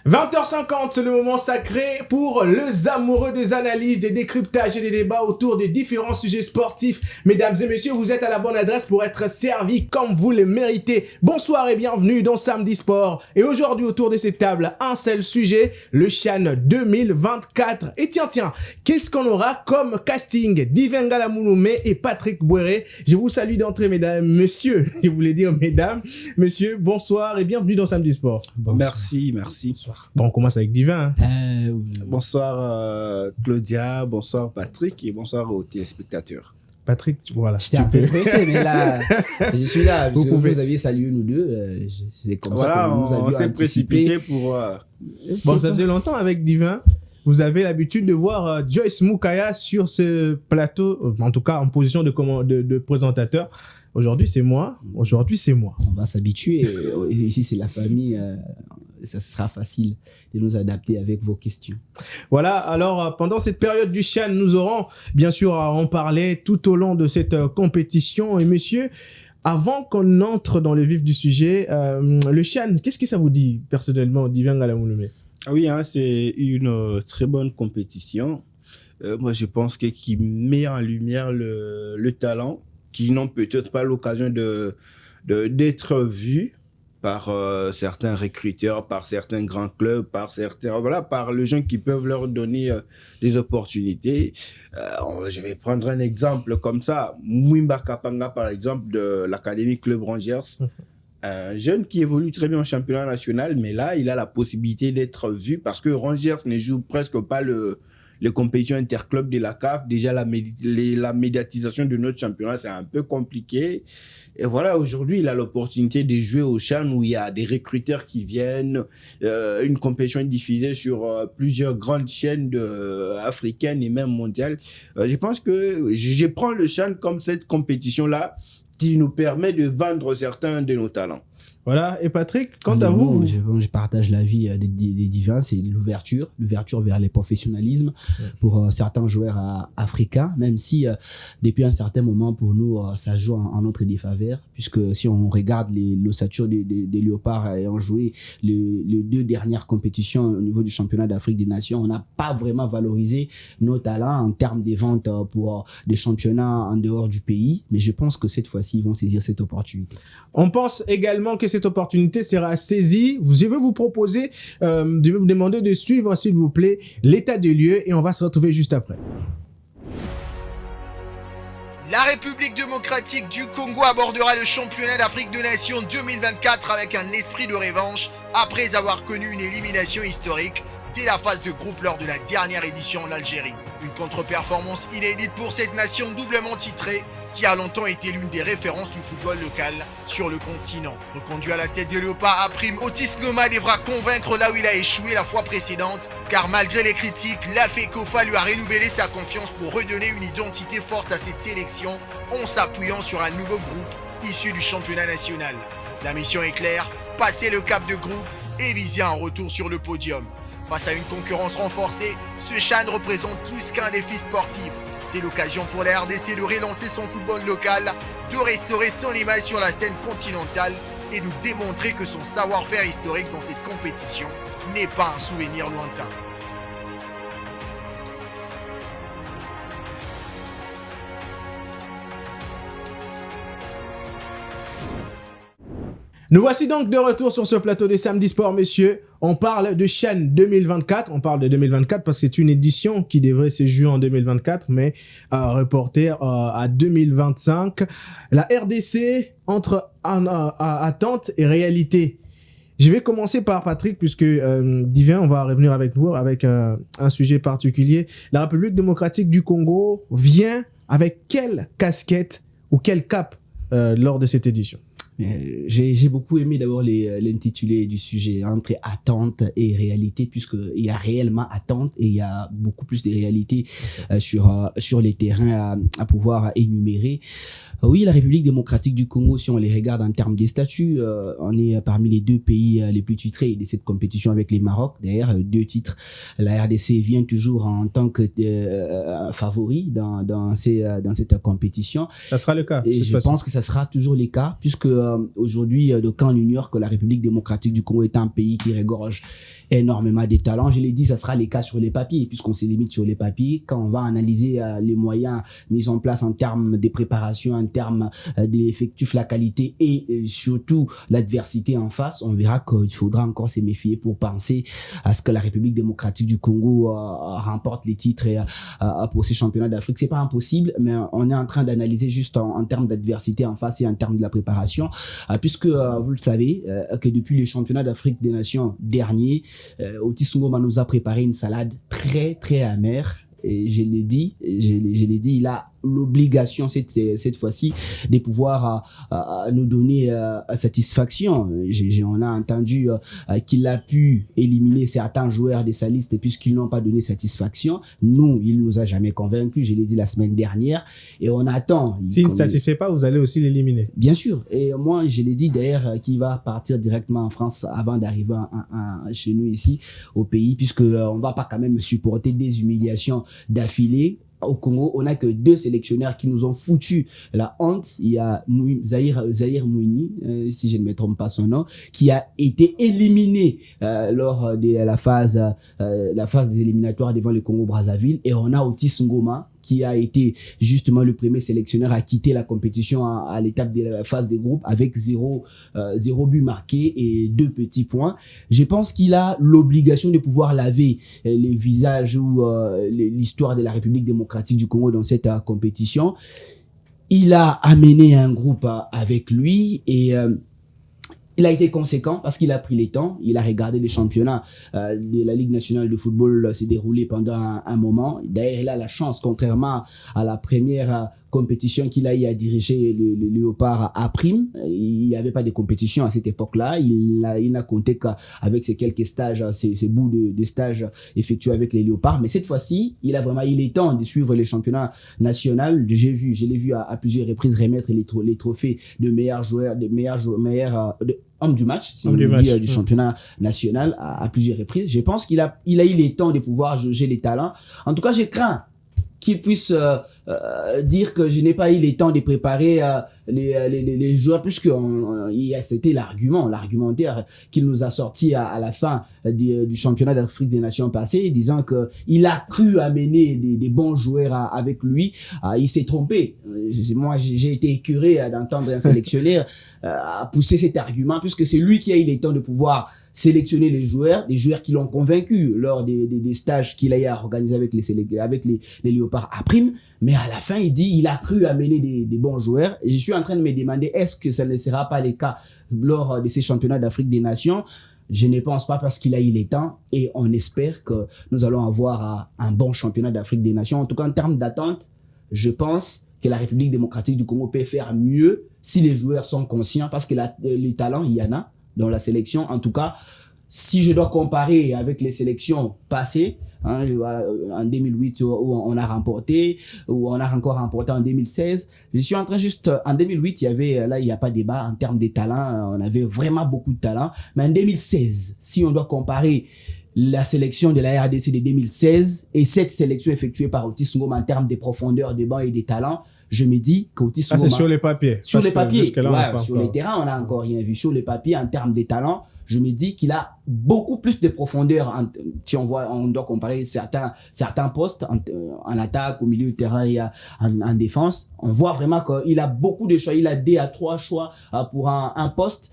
20h50, c'est le moment sacré pour les amoureux des analyses, des décryptages et des débats autour des différents sujets sportifs. Mesdames et messieurs, vous êtes à la bonne adresse pour être servis comme vous le méritez. Bonsoir et bienvenue dans Samedi Sport. Et aujourd'hui, autour de cette table, un seul sujet, le CHAN 2024. Et tiens, qu'est-ce qu'on aura comme casting? Divin Galamouloumé et Patrick Bouéré. Je vous salue d'entrée, mesdames, messieurs. Je voulais dire mesdames, messieurs, bonsoir et bienvenue dans Samedi Sport. Bonsoir. Merci. Bon, on commence avec Divin. Bonsoir Claudia, bonsoir Patrick et bonsoir aux téléspectateurs. Patrick, voilà. J'étais un peu pressé, mais là, je suis là. Vous aviez salué nous deux. C'est comme ça que nous avions on s'est précipité pour... Bon, ça faisait longtemps avec Divin. Vous avez l'habitude de voir Joyce Moukaya sur ce plateau, en tout cas en position de présentateur. Aujourd'hui, c'est moi. On va s'habituer. Ici, c'est la famille. Ça sera facile de nous adapter avec vos questions. Voilà, alors pendant cette période du CHAN, nous aurons bien sûr à en parler tout au long de cette compétition. Et messieurs, avant qu'on entre dans le vif du sujet, le CHAN, qu'est-ce que ça vous dit personnellement, Divin Galamouloumé? Oui, c'est une très bonne compétition. Moi, je pense qui met en lumière le talent, qui n'ont peut-être pas l'occasion d'être vus par certains recruteurs, par certains grands clubs, par les gens qui peuvent leur donner des opportunités. Je vais prendre un exemple comme ça. Mwimba Kapanga, par exemple, de l'Académie Club Rangers. Un jeune qui évolue très bien en championnat national, mais là, il a la possibilité d'être vu parce que Rangers ne joue presque pas les compétitions interclubs de la CAF. Déjà, la médiatisation de notre championnat, c'est un peu compliqué. Et voilà, aujourd'hui, il a l'opportunité de jouer au CHAN où il y a des recruteurs qui viennent, une compétition diffusée sur plusieurs grandes chaînes africaines et même mondiales. Je pense que je prends le CHAN comme cette compétition-là qui nous permet de vendre certains de nos talents. Voilà, et Patrick, quant à vous, je partage l'avis des divins, c'est l'ouverture vers le professionnalisme pour certains joueurs africains, même si depuis un certain moment pour nous ça joue en notre défaveur, puisque si on regarde l'ossature des Léopards ayant joué les deux dernières compétitions au niveau du championnat d'Afrique des Nations, on n'a pas vraiment valorisé nos talents en termes de ventes pour des championnats en dehors du pays, mais je pense que cette fois-ci ils vont saisir cette opportunité. On pense également que cette opportunité sera saisie. Je vais vous proposer, je vais vous demander de suivre, s'il vous plaît, l'état des lieux et on va se retrouver juste après. La République démocratique du Congo abordera le championnat d'Afrique des Nations 2024 avec un esprit de revanche après avoir connu une élimination historique dès la phase de groupe lors de la dernière édition en Algérie. Une contre-performance inédite pour cette nation doublement titrée qui a longtemps été l'une des références du football local sur le continent. Reconduit à la tête des Léopards à prime, Otis Ngoma devra convaincre là où il a échoué la fois précédente car malgré les critiques, l'AFECOFA lui a renouvelé sa confiance pour redonner une identité forte à cette sélection en s'appuyant sur un nouveau groupe issu du championnat national. La mission est claire, passer le cap de groupe et viser un retour sur le podium. Face à une concurrence renforcée, ce CHAN représente plus qu'un défi sportif. C'est l'occasion pour la RDC de relancer son football local, de restaurer son image sur la scène continentale et de démontrer que son savoir-faire historique dans cette compétition n'est pas un souvenir lointain. Nous voici donc de retour sur ce plateau de Samedi Sport, messieurs. On parle de CHAN 2024. On parle de 2024 parce que c'est une édition qui devrait se jouer en 2024, mais reportée à 2025. La RDC entre attente et réalité. Je vais commencer par Patrick, puisque Divin, on va revenir avec vous avec un sujet particulier. La République démocratique du Congo vient avec quelle casquette ou quel cap lors de cette édition? J'ai beaucoup aimé d'abord l'intitulé du sujet, entre attente et réalité, puisqu'il y a réellement attente et il y a beaucoup plus de réalité sur les terrains à pouvoir énumérer. Oui, la République démocratique du Congo, si on les regarde en termes des statuts, on est parmi les deux pays les plus titrés de cette compétition avec les Maroc. D'ailleurs, 2 titres. La RDC vient toujours en tant que favori dans cette compétition. Ça sera le cas. Et je pense que ça sera toujours le cas, puisque aujourd'hui de camp junior que la République démocratique du Congo est un pays qui regorge énormément de talents. Je l'ai dit, ça sera les cas sur les papiers, puisqu'on se limite sur les papiers. Quand on va analyser les moyens mis en place en termes de préparation, en termes d'effectifs, la qualité et surtout l'adversité en face, on verra qu'il faudra encore se méfier pour penser à ce que la République démocratique du Congo remporte les titres et, pour ces championnats d'Afrique. C'est pas impossible, mais on est en train d'analyser juste en termes d'adversité en face et en termes de la préparation, puisque vous le savez que depuis les championnats d'Afrique des Nations derniers, Otis Ngoma nous a préparé une salade très très amère. Et je l'ai dit, il a l'obligation cette fois-ci de pouvoir nous donner satisfaction. On a entendu qu'il a pu éliminer certains joueurs de sa liste puisqu'ils n'ont pas donné satisfaction. Nous, il nous a jamais convaincus, je l'ai dit la semaine dernière, et on attend. S'il ne satisfait pas, vous allez aussi l'éliminer. Bien sûr, et moi je l'ai dit d'ailleurs qu'il va partir directement en France avant d'arriver chez nous ici au pays, puisque on va pas quand même supporter des humiliations d'affilée. Au Congo, on n'a que 2 sélectionneurs qui nous ont foutu la honte. Il y a Zahir Mouini, si je ne me trompe pas son nom, qui a été éliminé lors de la phase des éliminatoires devant le Congo-Brazzaville. Et on a Otis Ngoma, qui a été justement le premier sélectionneur à quitter la compétition à l'étape de la phase des groupes avec 0 but marqué et 2 petits points. Je pense qu'il a l'obligation de pouvoir laver les visages ou l'histoire de la République démocratique du Congo dans cette compétition. Il a amené un groupe avec lui et il a été conséquent parce qu'il a pris les temps, il a regardé les championnats de la Ligue nationale de football se dérouler pendant un moment. D'ailleurs, il a la chance, contrairement à la première compétition qu'il a eu à diriger le Léopard à Prime. Il n'y avait pas de compétition à cette époque-là. Il n'a compté qu'avec ces quelques stages, ces bouts de stages effectués avec les Léopards. Mais cette fois-ci, il est temps de suivre les championnats nationaux. Je l'ai vu à plusieurs reprises remettre les trophées de meilleurs joueurs, homme du match, si on dit, du championnat national à plusieurs reprises. Je pense qu'il a eu les temps de pouvoir juger les talents. En tout cas, je crains qu'il puisse dire que je n'ai pas eu les temps de préparer les joueurs, puisque c'était l'argumentaire qu'il nous a sorti à la fin du championnat d'Afrique des Nations passé, disant que il a cru amener des bons joueurs avec lui. Il s'est trompé. Moi, j'ai été écœuré d'entendre un sélectionneur pousser cet argument, puisque c'est lui qui a eu les temps de pouvoir sélectionner des joueurs qui l'ont convaincu lors des stages qu'il a eu à organiser avec les Léopards à Prime. Mais à la fin, il dit, il a cru amener des bons joueurs. Et je suis en train de me demander, est-ce que ça ne sera pas le cas lors de ces championnats d'Afrique des Nations? Je ne pense pas, parce qu'il a eu les temps et on espère que nous allons avoir un bon championnat d'Afrique des Nations. En tout cas, en termes d'attente, je pense que la République démocratique du Congo peut faire mieux si les joueurs sont conscients, parce que les talents, il y en a dans la sélection. En tout cas, si je dois comparer avec les sélections passées, en 2008 où on a remporté, où on a encore remporté en 2016, je suis en train en 2008 il n'y a pas débat en termes de talent, on avait vraiment beaucoup de talent. Mais en 2016, si on doit comparer la sélection de la RDC de 2016 et cette sélection effectuée par Otis Ngoma en termes de profondeur de banc et des talents, je me dis qu'Otis Ngoma, c'est sur les papiers. Sur les papiers, sur les terrains, on n'a encore rien vu. Sur les papiers, en termes de talents, je me dis qu'il a beaucoup plus de profondeur. Si on doit comparer certains postes en attaque, au milieu de terrain et en défense, on voit vraiment qu'il a beaucoup de choix. Il a 2 à 3 choix pour un poste.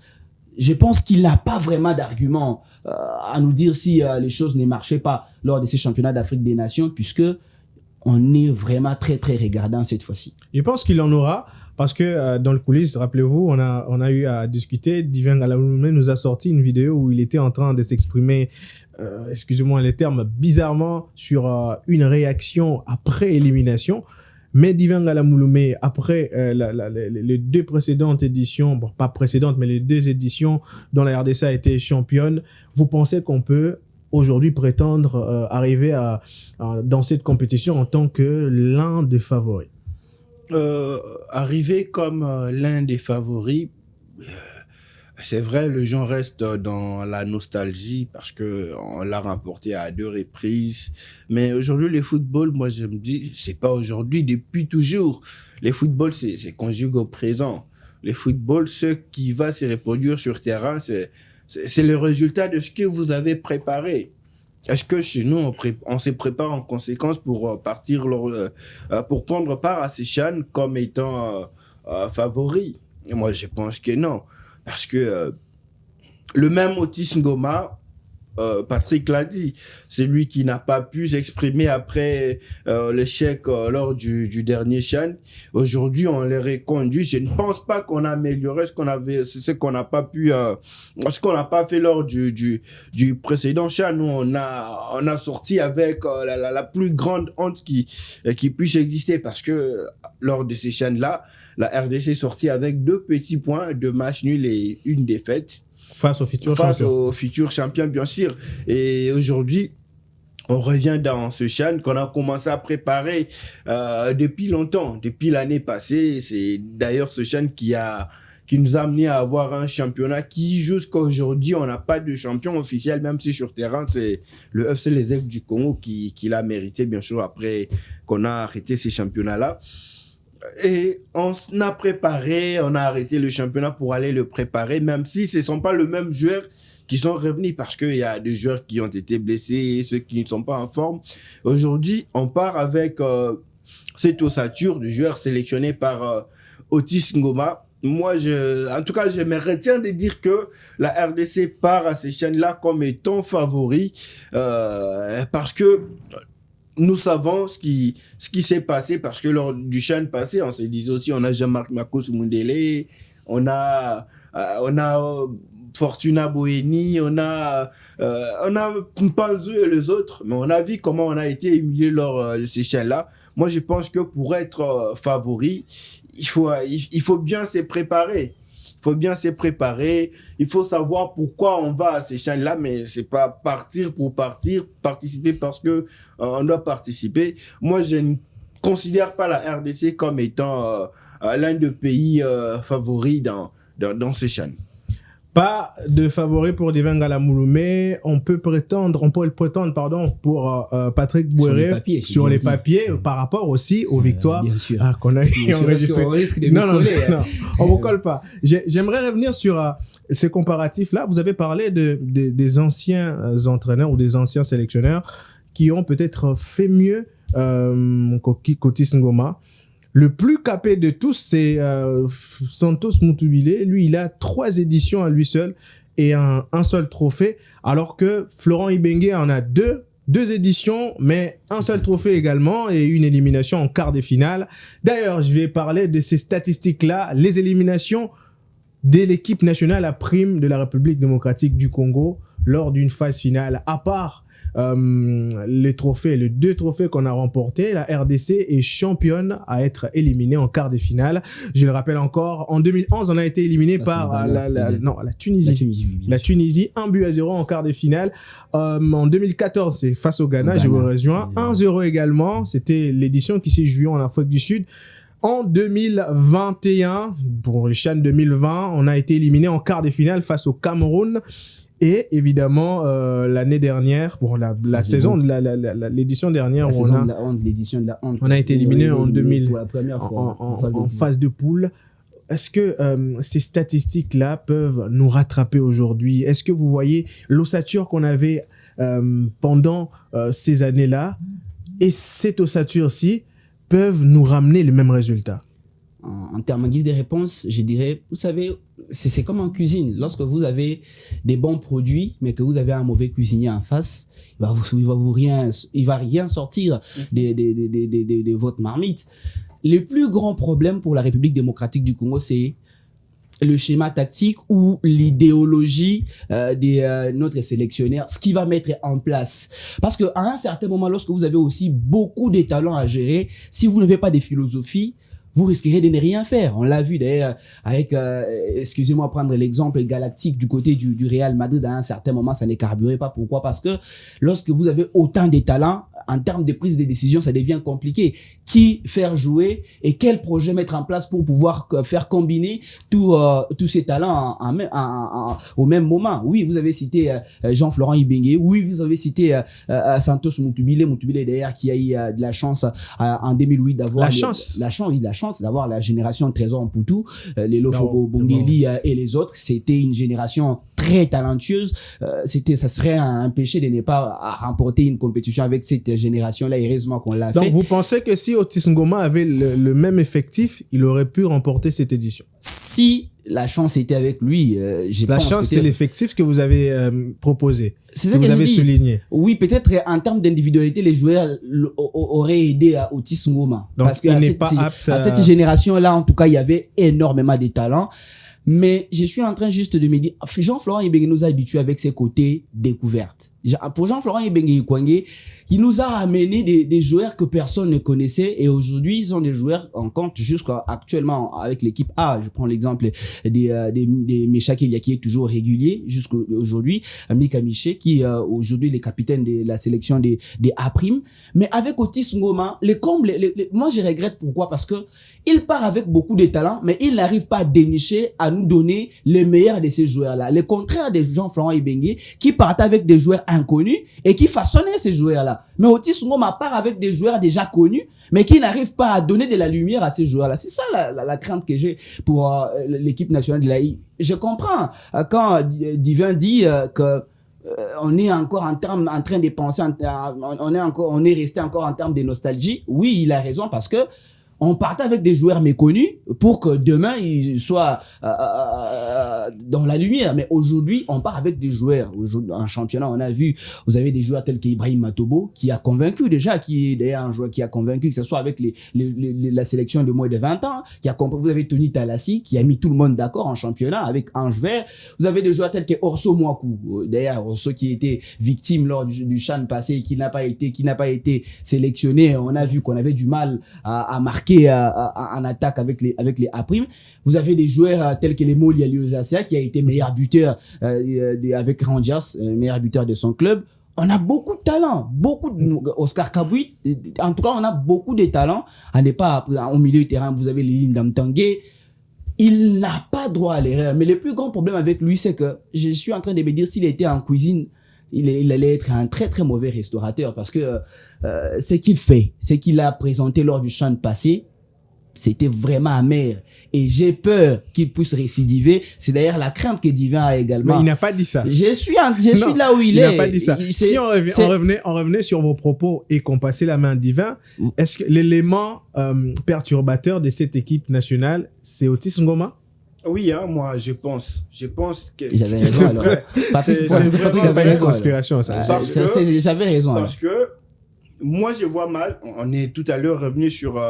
Je pense qu'il n'a pas vraiment d'argument à nous dire si les choses ne marchaient pas lors de ces championnats d'Afrique des Nations, puisque on est vraiment très très regardant cette fois-ci. Je pense qu'il en aura. Parce que dans le coulisses, rappelez-vous, on a eu à discuter. Divin Ngala nous a sorti une vidéo où il était en train de s'exprimer, excusez-moi les termes, bizarrement sur une réaction après élimination. Mais Divin Ngala après les 2 précédentes éditions, bon pas précédentes, mais les 2 éditions dont la RDC a été championne, vous pensez qu'on peut aujourd'hui prétendre arriver dans cette compétition en tant que l'un des favoris? Arriver comme l'un des favoris, c'est vrai, le gens reste dans la nostalgie parce que on l'a remporté à 2 reprises. Mais aujourd'hui, le football, moi, je me dis, c'est pas aujourd'hui, depuis toujours. Le football, c'est conjugué au présent. Le football, ce qui va se reproduire sur terrain, c'est le résultat de ce que vous avez préparé. Est-ce que chez nous, on se prépare en conséquence pour pour prendre part à ces CHAN comme étant favori? Et moi, je pense que non. Parce que le même Otis Ngoma, Patrick l'a dit, c'est lui qui n'a pas pu s'exprimer après l'échec lors du dernier CHAN. Aujourd'hui, on les reconduit. Je ne pense pas qu'on a amélioré ce qu'on n'a pas pu, ce qu'on n'a pas fait lors du précédent CHAN. Nous, on a sorti avec la plus grande honte qui puisse exister, parce que lors de ces CHAN-là, la RDC est sortie avec 2 petits points, 2 matchs nuls et 1 défaite. Face aux futurs champions, bien sûr. Et aujourd'hui, on revient dans ce CHAN qu'on a commencé à préparer depuis longtemps, depuis l'année passée. C'est d'ailleurs ce CHAN qui nous a amené à avoir un championnat qui, jusqu'à aujourd'hui, on n'a pas de champion officiel, même si sur terrain, c'est le FC Les Aigles du Congo qui l'a mérité, bien sûr, après qu'on a arrêté ces championnats-là. Et on a préparé, on a arrêté le championnat pour aller le préparer, même si ce ne sont pas les mêmes joueurs qui sont revenus, parce qu'il y a des joueurs qui ont été blessés, ceux qui ne sont pas en forme. Aujourd'hui, on part avec cette ossature de joueurs sélectionnés par Otis Ngoma. Moi, en tout cas, je me retiens de dire que la RDC part à ces chaînes-là comme étant favori, parce que nous savons ce qui s'est passé, parce que lors du CHAN passé, on se disait aussi, on a Jean-Marc Makos Mundele, on a Fortuna Boeni, on a Mpanzu et les autres, mais on a vu comment on a été humilié lors de ces CHAN-là. Moi, je pense que pour être favori, il faut bien se préparer. Il faut savoir pourquoi on va à ces CHAN-là, mais c'est pas partir pour partir, participer parce que on doit participer. Moi, je ne considère pas la RDC comme étant l'un des pays favoris dans ces CHAN. Pas de favori pour Divin Galamoulou, mais on pourrait le prétendre, pour Patrick Bouéré sur les papiers par rapport aussi aux victoires qu'on a enregistrées. On risque de non, on ne colle pas. J'aimerais revenir sur ces comparatifs-là. Vous avez parlé des anciens entraîneurs ou des anciens sélectionneurs qui ont peut-être fait mieux qu'Otis Ngoma. Le plus capé de tous, c'est Santos Mutubile. Lui, il a 3 éditions à lui seul et un seul trophée, alors que Florent Ibenge en a 2 éditions, mais un seul trophée également et une élimination en quart de finale. D'ailleurs, je vais parler de ces statistiques-là, les éliminations de l'équipe nationale à prime de la République démocratique du Congo lors d'une phase finale, à part les 2 trophées qu'on a remportés. La RDC est championne à être éliminée en quart de finale. Je le rappelle encore, en 2011, on a été éliminé par la Tunisie. La Tunisie, 1-0 en quart de finale. En 2014, c'est face au Ghana, je vous rejoins. 1-0 également, c'était l'édition qui s'est jouée en Afrique du Sud. En 2021, pour le CHAN 2020, on a été éliminé en quart de finale face au Cameroun. Et évidemment, l'année dernière, pour l'édition dernière, on a été éliminé en 2000 pour la première fois en phase de poule. Est-ce que ces statistiques-là peuvent nous rattraper aujourd'hui? Est-ce que vous voyez l'ossature qu'on avait pendant ces années-là et cette ossature-ci peuvent nous ramener les mêmes résultats? En termes de guise des réponses, je dirais, vous savez, c'est comme en cuisine. Lorsque vous avez des bons produits, mais que vous avez un mauvais cuisinier en face, il va rien sortir de votre marmite. Le plus grand problème pour la République démocratique du Congo, c'est le schéma tactique ou l'idéologie de notre sélectionneur, ce qu'il va mettre en place. Parce qu'à un certain moment, lorsque vous avez aussi beaucoup de talents à gérer, si vous n'avez pas de philosophie, vous risquerez de ne rien faire. On l'a vu d'ailleurs avec, excusez-moi, prendre l'exemple galactique du côté du Real Madrid. À un certain moment, ça ne carburait pas. Pourquoi? Parce que lorsque vous avez autant de talents, en termes de prise de décision, ça devient compliqué. Qui faire jouer et quel projet mettre en place pour pouvoir faire combiner tous ces talents au même moment. Oui, vous avez cité Jean-Florent Ibenge. Oui, vous avez cité Santos Mutubile d'ailleurs qui a eu de la chance en 2008 d'avoir la chance d'avoir la génération Trésor Mputu, les Lofo Bongeli et les autres. C'était une génération très talentueuse. Ça serait un péché de ne pas remporter une compétition avec cette génération-là. Heureusement qu'on l'a fait. Donc, vous pensez que si Otis Ngoma avait le même effectif, il aurait pu remporter cette édition? Si la chance était avec lui, la chance, c'est l'effectif que vous avez proposé. C'est ça que vous avez souligné. Oui, peut-être en termes d'individualité, les joueurs auraient aidé à Otis Ngoma. Donc, parce qu'à cette génération-là, en tout cas, il y avait énormément de talents. Mais je suis en train juste de me dire, Jean-Florent Ibenge nous a habitués avec ses côtés découvertes. Pour Jean-Florent Ibenge Kwangé, il nous a amené des joueurs que personne ne connaissait et aujourd'hui, ils sont des joueurs en compte jusqu'à actuellement avec l'équipe A. Je prends l'exemple des Mecha Kelia qui est toujours régulier jusqu'à aujourd'hui, Mika Miché qui aujourd'hui les capitaines de la sélection des A'. Mais avec Otis Ngoma, moi je regrette pourquoi parce que il part avec beaucoup de talent, mais il n'arrive pas à dénicher, à nous donner les meilleurs de ces joueurs-là. Le contraire de Jean-Florent Ibenge qui partait avec des joueurs inconnus et qui façonnait ces joueurs-là. Mais Otis Ngoma part avec des joueurs déjà connus, mais qui n'arrivent pas à donner de la lumière à ces joueurs-là. C'est ça la crainte que j'ai pour l'équipe nationale de l'AI. Je comprends quand Divin dit que on est encore en train de penser, on est resté encore en termes de nostalgie. Oui, il a raison parce que on partait avec des joueurs méconnus pour que demain ils soient dans la lumière. Mais aujourd'hui, on part avec des joueurs. En championnat, on a vu, vous avez des joueurs tels qu'Ibrahim Matobo qui a convaincu déjà, qui est d'ailleurs un joueur qui a convaincu, que ce soit avec la sélection de moins de 20 ans, vous avez Tony Talassi qui a mis tout le monde d'accord en championnat avec Ange Vert. Vous avez des joueurs tels que Orso Mwaku, d'ailleurs Orso qui était victime lors du CHAN passé, qui n'a pas été sélectionné. On a vu qu'on avait du mal à marquer en attaque avec les A'. Vous avez des joueurs tels que les Moli Aliosacea qui a été meilleur buteur avec Rangers, meilleur buteur de son club. On a beaucoup de talent, Oscar Kabouit. En tout cas, on a beaucoup de talent. On n'est pas au milieu du terrain. Vous avez les lignes d'Amtangué. Il n'a pas droit à l'erreur. Mais le plus grand problème avec lui, c'est que je suis en train de me dire s'il était en cuisine, il allait être un très très mauvais restaurateur parce que ce qu'il fait, ce qu'il a présenté lors du CHAN passé, c'était vraiment amer et j'ai peur qu'il puisse récidiver. C'est d'ailleurs la crainte que Divin a également. Mais il n'a pas dit ça. Je suis là où il est. Il n'a pas dit ça. Si on revenait sur vos propos et qu'on passait la main à Divin, est-ce que l'élément perturbateur de cette équipe nationale, c'est Otis Ngoma? Oui, moi, je pense que... J'avais raison, alors. C'est pas une conspiration, ça. J'avais raison, alors. Parce que, moi, je vois mal, on est tout à l'heure revenu sur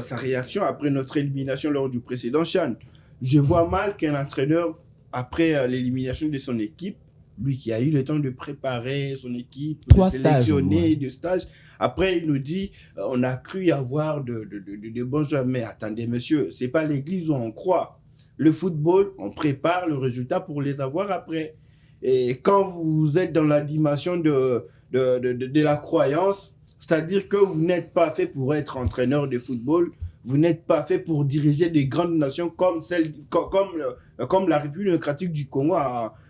sa réaction après notre élimination lors du précédent CHAN. Je vois mal qu'un entraîneur, après l'élimination de son équipe, lui qui a eu le temps de préparer son équipe, de sélectionner, de stages. Après, il nous dit, on a cru y avoir de bons joueurs. Mais attendez, monsieur, c'est pas l'église où on croit. Le football, on prépare le résultat pour les avoir après. Et quand vous êtes dans la dimension de la croyance, c'est-à-dire que vous n'êtes pas fait pour être entraîneur de football, vous n'êtes pas fait pour diriger des grandes nations comme la République démocratique du Congo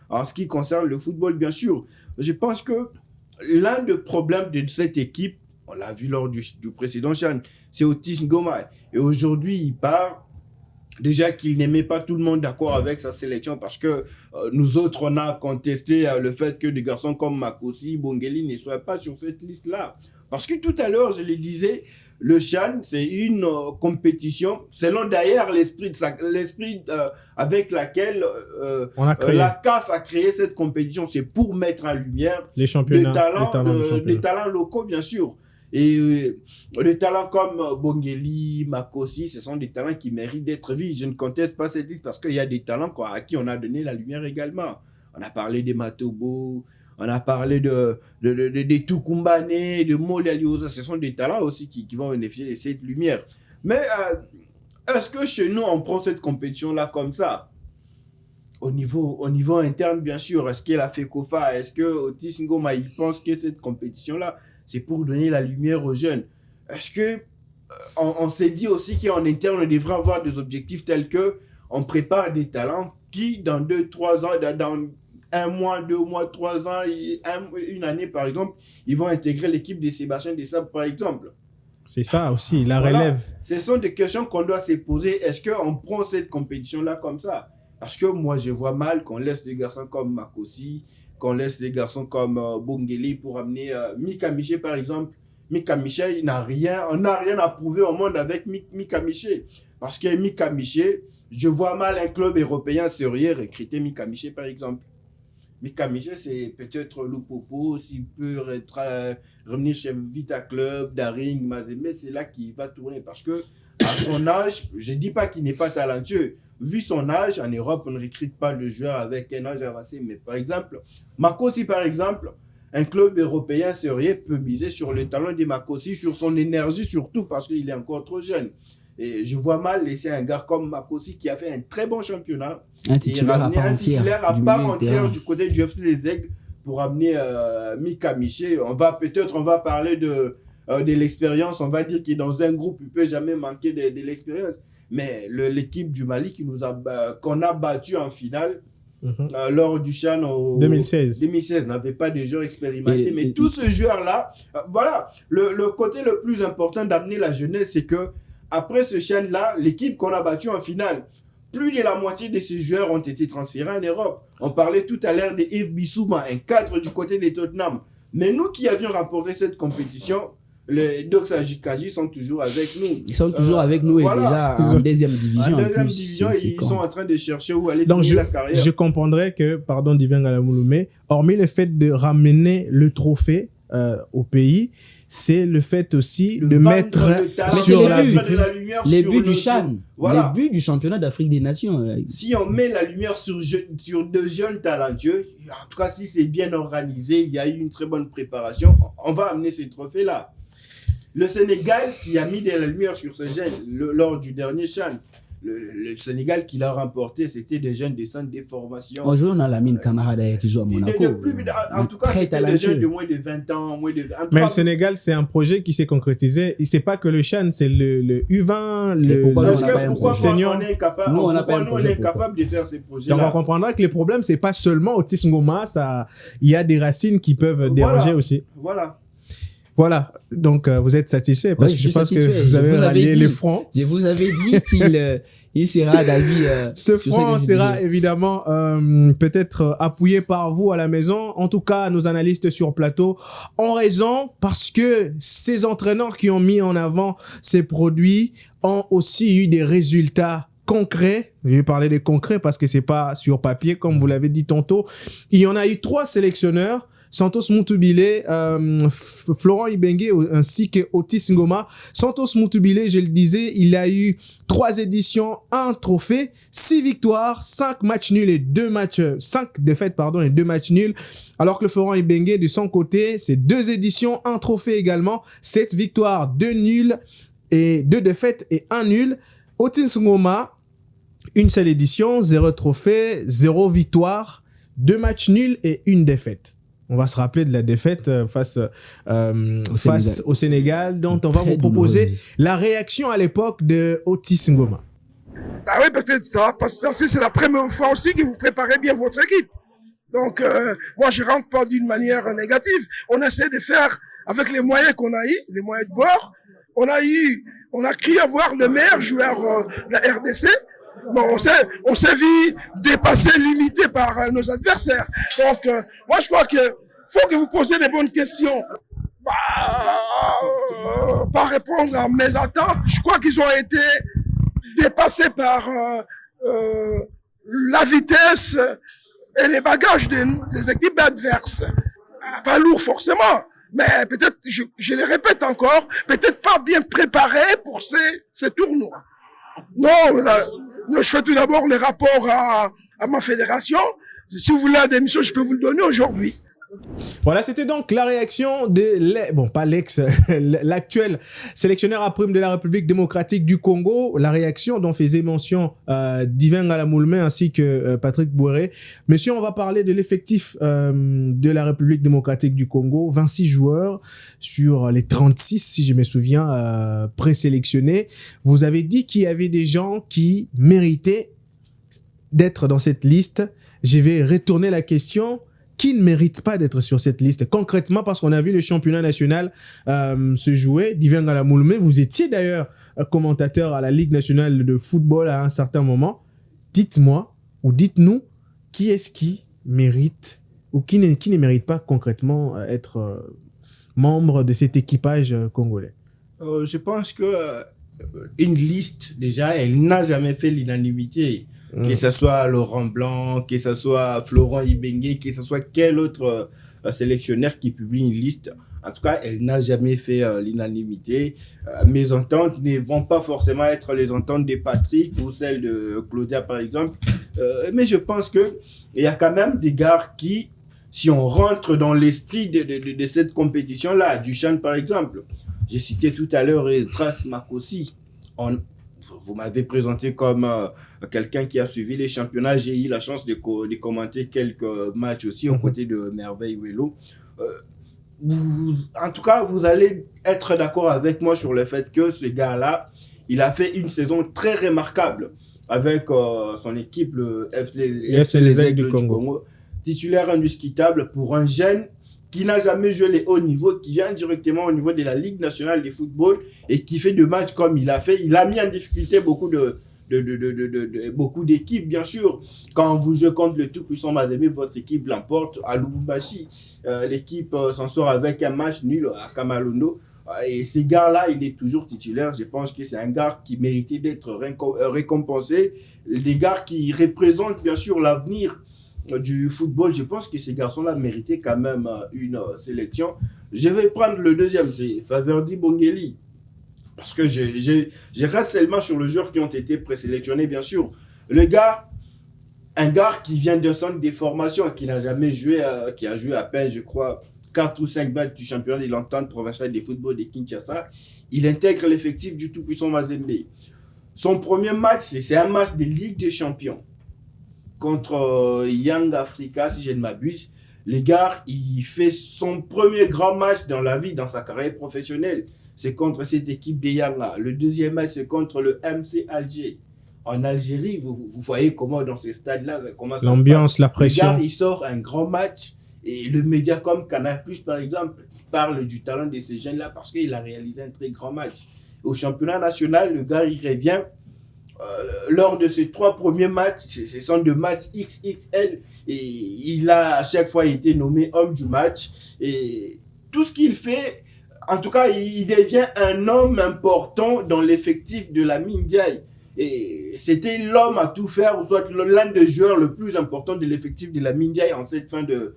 en ce qui concerne le football, bien sûr. Je pense que l'un des problèmes de cette équipe, on l'a vu lors du précédent CHAN, c'est Otis Ngoma. Et aujourd'hui, il part. Déjà qu'il n'aimait pas tout le monde d'accord avec sa sélection parce que nous autres, on a contesté le fait que des garçons comme Makosi, Bongeli ne soient pas sur cette liste-là. Parce que tout à l'heure, je le disais, le CHAN, c'est une compétition, selon d'ailleurs l'esprit avec laquelle la CAF a créé cette compétition. C'est pour mettre en lumière les talents locaux, bien sûr. Et des talents comme Bongeli, Makosi, ce sont des talents qui méritent d'être vus. Je ne conteste pas cette liste parce qu'il y a des talents à qui on a donné la lumière également. On a parlé des Matobo, on a parlé de Tukumbane, de Moli Alioza. Ce sont des talents aussi qui vont bénéficier de cette lumière. Mais est-ce que chez nous, on prend cette compétition-là comme ça? au niveau interne, bien sûr, est-ce que la FECOFA, est-ce que Otis Ngoma, il pense que cette compétition-là, c'est pour donner la lumière aux jeunes? Est-ce que on s'est dit aussi qu'en interne, on devrait avoir des objectifs tels que on prépare des talents qui, dans 2-3 ans, dans 1 mois, 2 mois, 3 ans, une année, par exemple, ils vont intégrer l'équipe de Sébastien Desabre, par exemple. C'est ça aussi, la relève. Ce sont des questions qu'on doit se poser. Est-ce qu'on prend cette compétition-là comme ça? Parce que moi, je vois mal qu'on laisse des garçons comme Makosi, qu'on laisse des garçons comme Bongeli pour amener Mika Miché, par exemple. Mika Miché, on n'a rien à prouver au monde avec Mika Miché. Parce que Mika Miché, je vois mal un club européen sérieux recruter Mika Miché, par exemple. Mika Miché, c'est peut-être Lupopo, s'il peut revenir chez Vita Club, Daring, Mazembe, c'est là qu'il va tourner. Parce que, à son âge, je dis pas qu'il n'est pas talentueux. Vu son âge, en Europe, on ne recrute pas de joueurs avec un âge avancé. Mais par exemple, Makosi, par exemple, un club européen sérieux peut miser sur le talent de Makosi, sur son énergie surtout, parce qu'il est encore trop jeune. Et je vois mal laisser un gars comme Makosi qui a fait un très bon championnat. Un titulaire à part entière du côté du FC Les Aigles pour amener Mika Miché. On va parler de l'expérience. On va dire qu'il est dans un groupe, il peut jamais manquer de l'expérience. Mais l'équipe du Mali qu'on a battu en finale lors du CHAN 2016 n'avait pas de joueurs expérimentés. Mais tous ces joueurs-là, voilà, le côté le plus important d'amener la jeunesse, c'est que après ce CHAN-là, l'équipe qu'on a battue en finale, plus de la moitié de ces joueurs ont été transférés en Europe. On parlait tout à l'heure de Yves Bissouma, un cadre du côté de Tottenham. Mais nous qui avions rapporté cette compétition, les Doxa Jikaji sont toujours avec nous. Ils sont toujours avec nous, voilà. Et déjà en deuxième division. En deuxième division, ils sont en train de chercher où aller finir la carrière. Je comprendrais que, pardon, Divin Galamouloumé, hormis le fait de ramener le trophée au pays, c'est le fait aussi de mettre sur les buts du CHAN, voilà. Les buts du championnat d'Afrique des Nations. Si on met la lumière sur de jeunes talentueux, en tout cas si c'est bien organisé, il y a eu une très bonne préparation, on va amener ces trophées-là. Le Sénégal qui a mis de la lumière sur ces jeunes lors du dernier CHAN, le Sénégal qui l'a remporté, c'était des jeunes des centres de formation. Aujourd'hui, on a Lamine Camara qui joue à Monaco. En tout cas, c'était des jeunes de moins de 20 ans. Mais le Sénégal, c'est un projet qui s'est concrétisé. C'est pas que le CHAN, c'est le U20, pourquoi on est incapable de faire ces projets-là? Donc, on comprendra que les problèmes, c'est pas seulement Otis Ngoma, il y a des racines qui peuvent déranger aussi. Voilà, donc vous êtes satisfait parce que je pense que vous avez rallié les fronts. Je vous avais dit qu'il sera d'avis. Ce front sera évidemment peut-être appuyé par vous à la maison. En tout cas, nos analystes sur plateau ont raison parce que ces entraîneurs qui ont mis en avant ces produits ont aussi eu des résultats concrets. Je vais parler des concrets parce que c'est pas sur papier comme vous l'avez dit tantôt. Il y en a eu 3 sélectionneurs. Santos Moutoubile, Florent Ibenge ainsi que Otis Ngoma. Santos Moutoubile, je le disais, il a eu 3 éditions, 1 trophée, 6 victoires, 5 matchs nuls et 5 défaites et 2 matchs nuls. Alors que le Florent Ibenge, de son côté, c'est 2 éditions, 1 trophée également, 7 victoires, 2 nuls et 2 défaites et 1 nul. Otis Ngoma, une seule édition, 0 trophée, 0 victoire, 2 matchs nuls et 1 défaite. On va se rappeler de la défaite face au Sénégal, dont on va vous proposer la réaction à l'époque de Otis Ngoma. Ah oui, parce que c'est la première fois aussi que vous préparez bien votre équipe. Donc, moi, je rentre pas d'une manière négative. On essaie de faire avec les moyens qu'on a eu, les moyens de bord. On a cru avoir le meilleur joueur de la RDC. Bon, on s'est vu dépasser, limité par nos adversaires. Donc, moi, je crois que faut que vous posiez les bonnes questions. Pas répondre à mes attentes. Je crois qu'ils ont été dépassés par la vitesse et les bagages des équipes adverses. Pas lourd forcément, mais peut-être, je le répète encore, peut-être pas bien préparés pour ces tournois. Non, je fais tout d'abord les rapports à ma fédération. Si vous voulez la démission, je peux vous le donner aujourd'hui. Voilà, c'était donc la réaction pas l'actuel sélectionneur à prime de la République démocratique du Congo. La réaction dont faisait mention Divin Ngalamoulme ainsi que Patrick Bouéré. Monsieur, on va parler de l'effectif de la République démocratique du Congo. 26 joueurs sur les 36, si je me souviens, présélectionnés. Vous avez dit qu'il y avait des gens qui méritaient d'être dans cette liste. Je vais retourner la question. Qui ne mérite pas d'être sur cette liste concrètement, parce qu'on a vu le championnat national se jouer. Divin Ngalamoulme, vous étiez d'ailleurs commentateur à la Ligue nationale de football à un certain moment. Dites-moi ou dites-nous qui est-ce qui mérite ou qui ne mérite pas concrètement être membre de cet équipage congolais. Je pense que une liste, déjà, elle n'a jamais fait l'unanimité. Que ce soit Laurent Blanc, que ce soit Florent Ibenge, que ce soit quel autre sélectionneur qui publie une liste. En tout cas, elle n'a jamais fait l'unanimité. Mes ententes ne vont pas forcément être les ententes de Patrick ou celles de Claudia, par exemple. Mais je pense que il y a quand même des gars qui, si on rentre dans l'esprit de cette compétition-là, Duchamp, par exemple, j'ai cité tout à l'heure Esdras Makossi. Vous m'avez présenté comme quelqu'un qui a suivi les championnats. J'ai eu la chance de commenter quelques matchs aussi aux côtés de Merveille Wello. En tout cas, vous allez être d'accord avec moi sur le fait que ce gars-là, il a fait une saison très remarquable avec son équipe, le FC Les Aigles du Congo. Titulaire indiscutable pour un jeune qui n'a jamais joué les hauts niveaux, qui vient directement au niveau de la Ligue nationale de football et qui fait de matchs comme il a fait. Il a mis en difficulté beaucoup d'équipes, bien sûr. Quand vous jouez contre le tout-puissant Mazembe, votre équipe l'emporte. À Lubumbashi, l'équipe s'en sort avec un match nul à Kamalondo. Et ces gars-là, il est toujours titulaire. Je pense que c'est un gars qui méritait d'être récompensé. Les gars qui représentent, bien sûr, l'avenir du football. Je pense que ces garçons-là méritaient quand même une sélection. Je vais prendre le deuxième, c'est Faverdi Bongeli. Parce que je reste seulement sur les joueurs qui ont été présélectionnés, bien sûr. Le gars, un gars qui vient d'un centre de formation, qui n'a jamais joué, qui a joué à peine, je crois, 4 ou 5 matchs du championnat de l'entente provinciale de football de Kinshasa. Il intègre l'effectif du tout-puissant Mazembe. Son premier match, c'est un match de Ligue des Champions contre Young Africa, si je ne m'abuse. Le gars, il fait son premier grand match dans la vie, dans sa carrière professionnelle. C'est contre cette équipe de Yanga. Le deuxième match, c'est contre le MC Alger. En Algérie, vous voyez comment dans ces stades-là, comment ça l'ambiance, se passe. la pression. Le gars, il sort un grand match et le média comme Canal+, par exemple, parle du talent de ces jeunes-là parce qu'il a réalisé un très grand match. Au championnat national, le gars, il revient lors de ses 3 premiers matchs, ce sont des matchs XXL et il a à chaque fois été nommé homme du match et tout ce qu'il fait, en tout cas, il devient un homme important dans l'effectif de la Mindiaï. Et c'était l'homme à tout faire, ou soit l'un des joueurs le plus important de l'effectif de la Mindiaï en cette fin de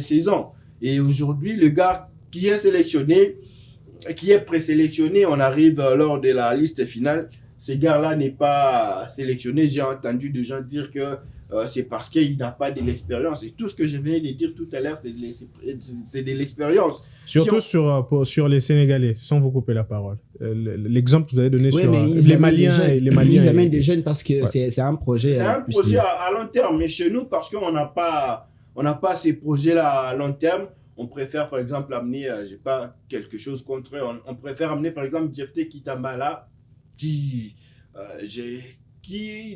saison. Et aujourd'hui, le gars qui est sélectionné, qui est présélectionné, on arrive lors de la liste finale. Ce gars-là n'est pas sélectionné. J'ai entendu des gens dire que c'est parce qu'il n'a pas de l'expérience. Et tout ce que je venais de dire tout à l'heure, c'est de l'expérience. Surtout sur les Sénégalais, sans vous couper la parole. L'exemple que vous avez donné sur les Maliens. Ils amènent des jeunes parce que c'est un projet. C'est un projet à long terme. Mais chez nous, parce qu'on n'a pas ces projets-là à long terme, on préfère par exemple amener, j'ai pas quelque chose contre eux, on préfère amener par exemple Jefté Kitambala, qui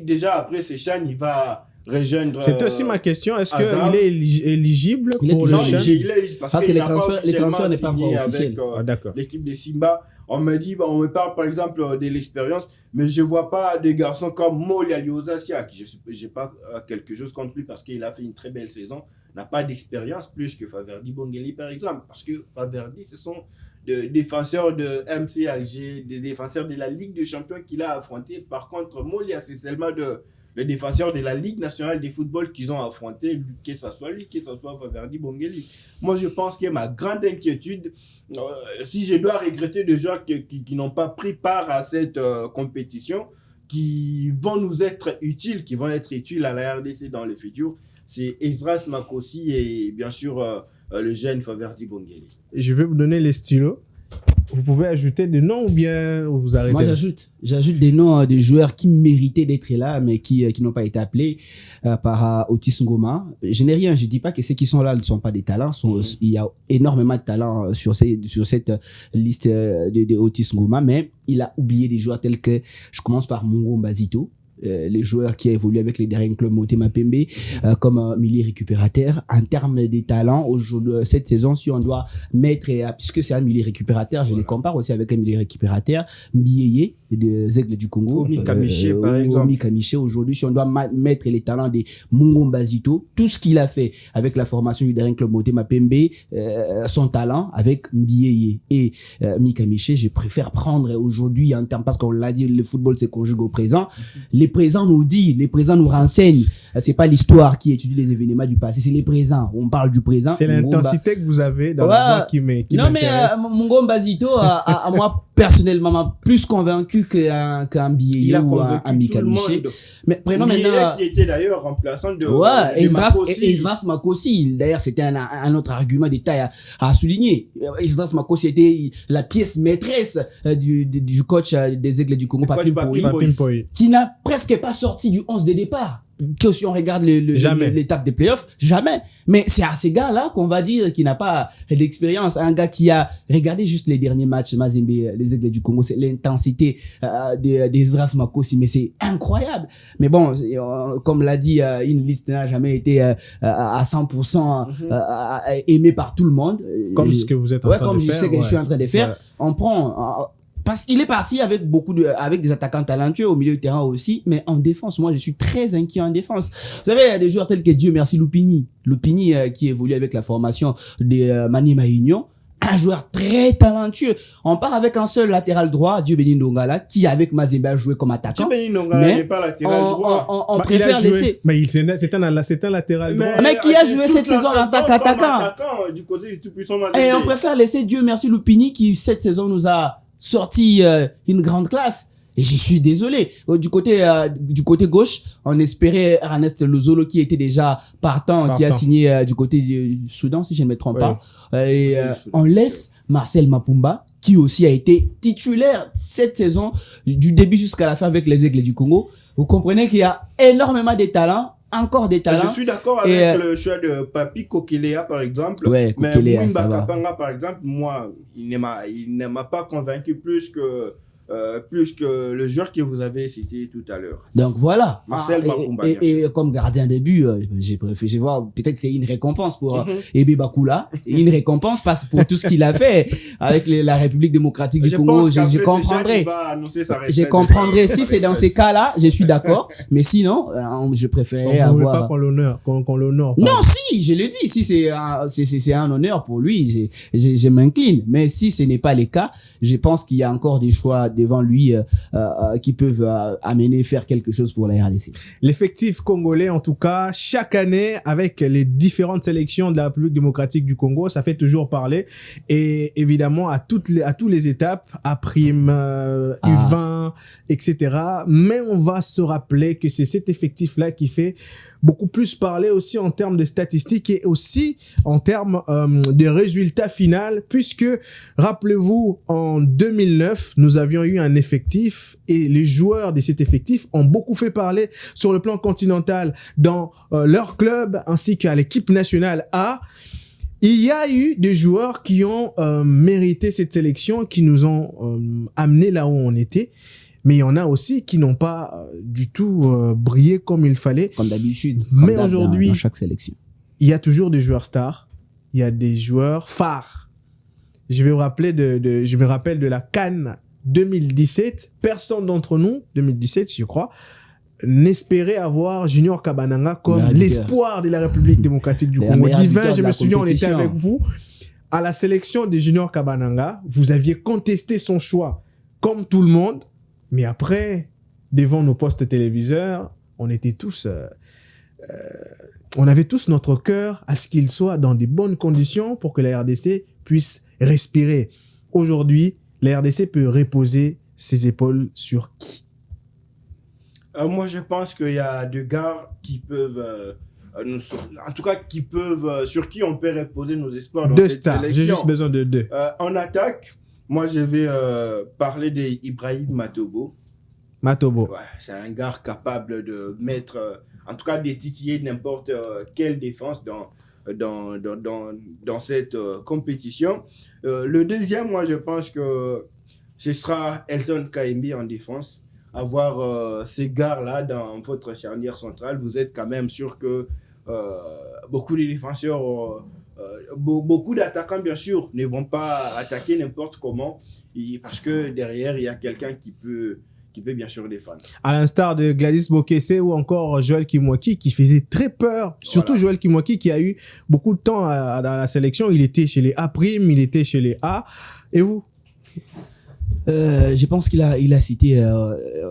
déjà après ses chaînes, il va rejoindre. C'est aussi ma question. Est-ce qu'il est éligible pour le chaîne? Il est éligible parce que les transferts n'est pas encore officiel. Avec l'équipe de Simba. On me parle par exemple de l'expérience, mais je vois pas des garçons comme Molia Liozassia, qui j'ai pas quelque chose contre lui parce qu'il a fait une très belle saison, n'a pas d'expérience plus que Faverdi Bongeli par exemple, parce que Faverdi, ce sont des défenseurs de MC Alger, des défenseurs de la Ligue des Champions qu'il a affronté. Par contre, Molia, c'est seulement le défenseur de la Ligue nationale de football qu'ils ont affronté, que ce soit lui, que ce soit Faverdi Bongeli. Moi, je pense que ma grande inquiétude, si je dois regretter des joueurs qui n'ont pas pris part à cette compétition, qui vont nous être utiles, qui vont être utiles à la RDC dans le futur, c'est Esdras Makossi et bien sûr le jeune Faverdi Bongele. Et je vais vous donner les stylos. Vous pouvez ajouter des noms ou bien vous arrêtez? Moi, j'ajoute des noms de joueurs qui méritaient d'être là, mais qui n'ont pas été appelés par Otis Ngoma. Je n'ai rien, je dis pas que ceux qui sont là ne sont pas des talents. Il y a énormément de talents sur cette liste de Otis Ngoma, mais il a oublié des joueurs tels que, je commence par Mungo Mbazito, les joueurs qui évoluent avec les derniers clubs Motema Pembe, comme milieu récupérateur. En termes des talents, cette saison, si on doit mettre, puisque c'est un milieu récupérateur, je les compare aussi avec un milieu récupérateur, Mbiyeye, des Aigles du Congo. Omi Kamiché, par exemple. Omi Kamiché, aujourd'hui, si on doit mettre les talents des Mungo Mbazito, tout ce qu'il a fait avec la formation du dernier club Motema Pembe, son talent avec Mbiyeye et Mikamiché, je préfère prendre aujourd'hui en termes, parce qu'on l'a dit, le football se conjugue au présent. Les présents nous disent, les présents nous renseignent. C'est pas l'histoire qui étudie les événements du passé, c'est les présents. On parle du présent. C'est l'intensité que vous avez dans la voix qui m'intéresse. Non, mais Mungo Mbazito, à moi, personnellement, m'a plus convaincu qu'un billet ou un Mikamiché. Mais prenons maintenant. Qui était d'ailleurs remplaçant de. Ouais, Esdras Makossi. D'ailleurs, c'était un autre argument de taille à souligner. Esdras Makossi était la pièce maîtresse du coach des Aigles du Congo, Papin Poy, qui n'a presque pas sorti du 11 de départ. Que si on regarde l'étape des playoffs, jamais. Mais c'est à ces gars-là qu'on va dire qu'il n'a pas d'expérience. Un gars qui a regardé juste les derniers matchs Mazembe, les Aigles du Congo, c'est l'intensité des Esdras Makossi, mais c'est incroyable. Mais bon, comme l'a dit, une liste n'a jamais été à 100% aimée par tout le monde. Comme ce que vous êtes en train de faire. Comme je sais que je suis en train de faire. On prend... Parce qu'il est parti avec avec des attaquants talentueux au milieu de terrain aussi, mais en défense, moi, je suis très inquiet en défense. Vous savez, il y a des joueurs tels que Dieu merci Lupini, qui évolue avec la formation de Maniema Union, un joueur très talentueux. On part avec un seul latéral droit, Dieu béni Ndongala, qui avec Mazembe a joué comme attaquant. Dieu béni Ndongala n'est pas latéral droit. On préfère laisser. Mais c'est un latéral droit. Mais qui a joué cette saison en tant qu'attaquant. Du côté du tout-puissant Mazembe. Et on préfère laisser Dieu merci Lupini, qui cette saison nous a sorti une grande classe. Et je suis désolé. Du côté gauche, on espérait Ernest Lozolo qui était déjà partant. Qui a signé du côté du Soudan, si je ne me trompe pas. Et on laisse Marcel Mapumba, qui aussi a été titulaire cette saison, du début jusqu'à la fin avec les Aigles du Congo. Vous comprenez qu'il y a énormément de talents. Encore des talents. Je suis d'accord avec le choix de Papi Kokelea, par exemple. Ouais, mais Mwimba Kapanga, par exemple, moi, il ne m'a pas convaincu plus que le joueur que vous avez cité tout à l'heure. Donc voilà. Marcel Mapumba. Et comme gardien de but, j'ai préféré voir, peut-être c'est une récompense pour Ebe Bakula, une récompense pour tout ce qu'il a fait avec la République démocratique du Congo. Je comprendrai. Je comprendrai. Si c'est dans ces cas-là, je suis d'accord. Mais sinon, je préférais avoir. On ne veut pas qu'on l'honore. Non, si, je le dis. Si c'est un honneur pour lui, je m'incline. Mais si ce n'est pas le cas, je pense qu'il y a encore des choix devant lui qui peuvent amener faire quelque chose pour la RDC. L'effectif congolais, en tout cas, chaque année, avec les différentes sélections de la République démocratique du Congo, ça fait toujours parler. Et évidemment, à toutes les étapes, à prime, U20, etc. Mais on va se rappeler que c'est cet effectif-là qui fait beaucoup plus parler aussi en termes de statistiques et aussi en termes de résultats finaux, puisque, rappelez-vous, en 2009, nous avions eu un effectif et les joueurs de cet effectif ont beaucoup fait parler sur le plan continental dans leur club ainsi qu'à l'équipe nationale A. Il y a eu des joueurs qui ont mérité cette sélection, qui nous ont amenés là où on était. Mais il y en a aussi qui n'ont pas du tout brillé comme il fallait. Comme d'habitude. Mais aujourd'hui, dans chaque sélection, il y a toujours des joueurs stars. Il y a des joueurs phares. Je me rappelle de la CAN 2017. Personne d'entre nous, 2017, je crois, n'espérait avoir Junior Kabananga comme l'espoir de la République démocratique du Congo. Divin, je me souviens, on était avec vous. À la sélection de Junior Kabananga, vous aviez contesté son choix, comme tout le monde. Mais après, devant nos postes téléviseurs, on était tous, on avait tous notre cœur à ce qu'il soit dans des bonnes conditions pour que la RDC puisse respirer. Aujourd'hui, la RDC peut reposer ses épaules sur qui? Moi, je pense qu'il y a deux gars qui peuvent en tout cas, sur qui on peut reposer nos espoirs dans Deux cette stars. sélection. J'ai juste besoin de deux. En attaque, moi, je vais parler d'Ibrahim Matobo. Matobo. Ouais, c'est un gars capable de mettre, en tout cas, de titiller n'importe quelle défense dans cette compétition. Le deuxième, moi, je pense que ce sera Elton Kaimbi en défense. Avoir ces gars-là dans votre charnière centrale, vous êtes quand même sûr que beaucoup de défenseurs, beaucoup d'attaquants, bien sûr, ne vont pas attaquer n'importe comment, parce que derrière, il y a quelqu'un qui peut bien sûr défendre. À l'instar de Gladys Bokesse ou encore Joël Kimwaki qui faisait très peur. Surtout Joël Kimwaki qui a eu beaucoup de temps dans la sélection. Il était chez les A', il était chez les A. Et vous? Je pense qu'il a cité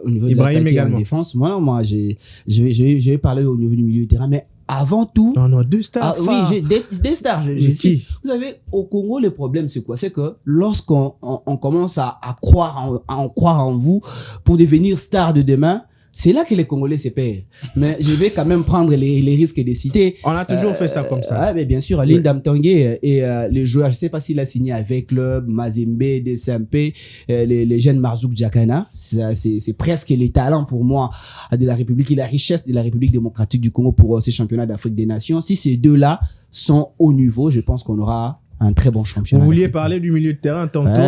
au niveau de Ibrahim l'attaque et en également. défense. Moi, je vais parler au niveau du milieu du terrain, mais avant tout, Non, deux stars. oui, j'ai des stars. Je Mais sais. qui? Vous savez, au Congo, le problème c'est quoi? C'est que lorsqu'on on commence à croire en vous pour devenir star de demain, c'est là que les Congolais se perdent. Mais je vais quand même prendre les risques de citer. On a toujours fait ça comme ça. Ouais, mais bien sûr, Linda Mtangué et le joueur, je sais pas s'il a signé avec Club, Mazembe, DCMP, les jeunes Marzouk Djakana. C'est presque les talents pour moi de la République et la richesse de la République démocratique du Congo pour ces championnats d'Afrique des Nations. Si ces deux-là sont au niveau, je pense qu'on aura un très bon championnat. Vous vouliez parler du milieu de terrain tantôt.